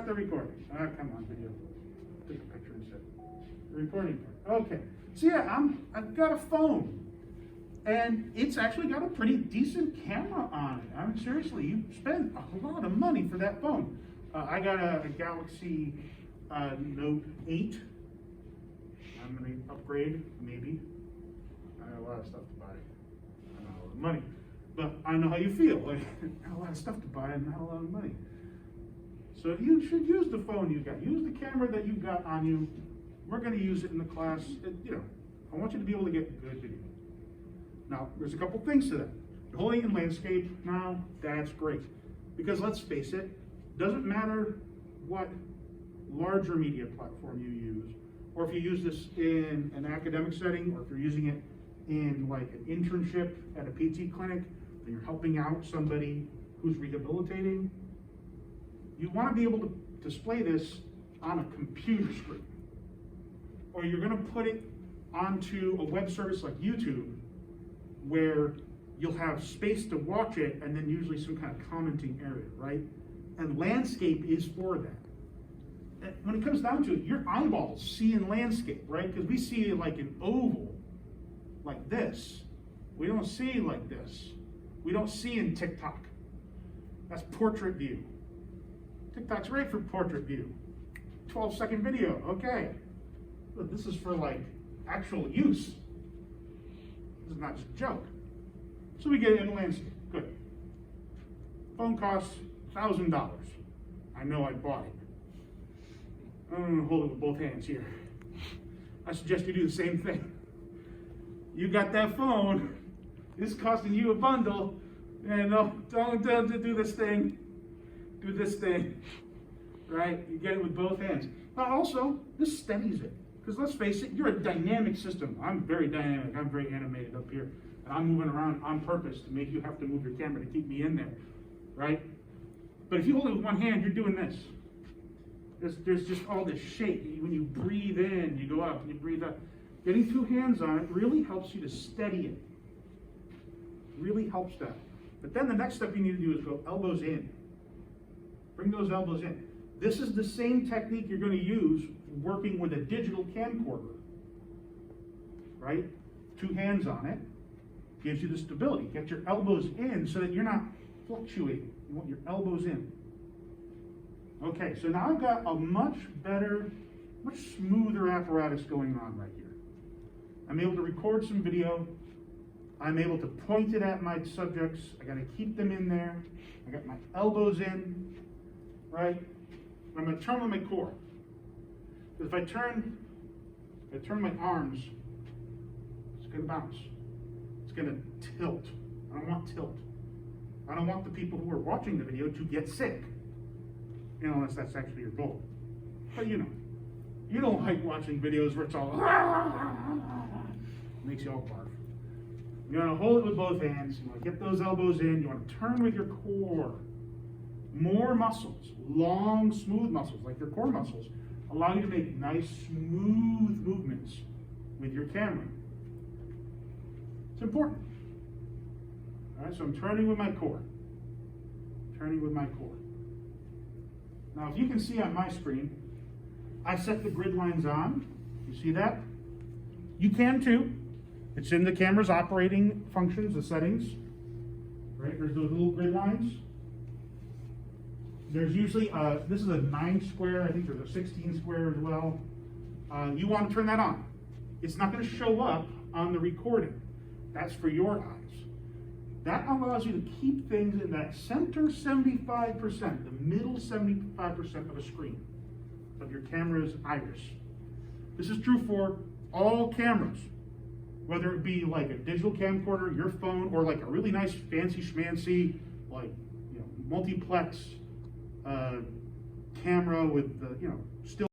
not the recording. Ah, come on, video. Take a picture instead. The recording part. Okay. So yeah, I've got a phone. And it's actually got a pretty decent camera on it. I mean, seriously, you spend a lot of money for that phone. I got a Galaxy Note 8. I'm going to upgrade, maybe. I got a lot of stuff to buy. I don't have a lot of money. But I know how you feel. Like, I got a lot of stuff to buy and not a lot of money. So you should use the phone you got. Use the camera that you got on you. We're going to use it in the class. I want you to be able to get good video. Now, there's a couple things to that. You're holding in landscape now, that's great. Because let's face it, doesn't matter what larger media platform you use, or if you use this in an academic setting, or if you're using it in like an internship at a PT clinic, and you're helping out somebody who's rehabilitating, you want to be able to display this on a computer screen. Or you're going to put it onto a web service like YouTube, where you'll have space to watch it and then usually some kind of commenting area, right? And landscape is for that. When it comes down to it, your eyeballs see in landscape, right? Because we see it like an oval, like this. We don't see like this. We don't see in TikTok. That's portrait view. TikTok's great for portrait view. 12-second video, okay. But this is for like actual use. This is not just a joke. So we get it in landscape. Good. Phone costs $1,000. I know I bought it. I'm going to hold it with both hands here. I suggest you do the same thing. You got that phone. It's costing you a bundle. And don't do this thing. Do this thing. Right? You get it with both hands. But also, this steadies it. Because let's face it, you're a dynamic system. I'm very dynamic. I'm very animated up here. And I'm moving around on purpose to make you have to move your camera to keep me in there, right? But if you hold it with one hand, you're doing this. There's just all this shake. When you breathe in, you go up, and you breathe out. Getting two hands on it really helps you to steady it. Really helps that. But then the next step you need to do is go elbows in. Bring those elbows in. This is the same technique you're going to use working with a digital camcorder, right? Two hands on it gives you the stability. Get your elbows in so that you're not fluctuating. You want your elbows in. Okay, so now I've got a much better, much smoother apparatus going on right here. I'm able to record some video. I'm able to point it at my subjects. I got to keep them in there. I got my elbows in, right? I'm going to turn on my core. Because if I turn my arms, it's going to bounce. It's going to tilt. I don't want tilt. I don't want the people who are watching the video to get sick. Unless that's actually your goal. But you don't like watching videos where it's all makes you all barf. You want to hold it with both hands. You want to get those elbows in. You want to turn with your core. More muscles, long, smooth muscles, like your core muscles, allow you to make nice, smooth movements with your camera. It's important. All right, so I'm turning with my core. Turning with my core. Now, if you can see on my screen, I set the grid lines on. You see that? You can too. It's in the camera's operating functions, the settings. Right, there's those little grid lines. There's usually, this is a 9 square, I think there's a 16 square as well. You want to turn that on. It's not going to show up on the recording. That's for your eyes. That allows you to keep things in that center 75%, the middle 75% of a screen, of your camera's iris. This is true for all cameras, whether it be like a digital camcorder, your phone, or like a really nice fancy schmancy, like, multiplex camera with the, still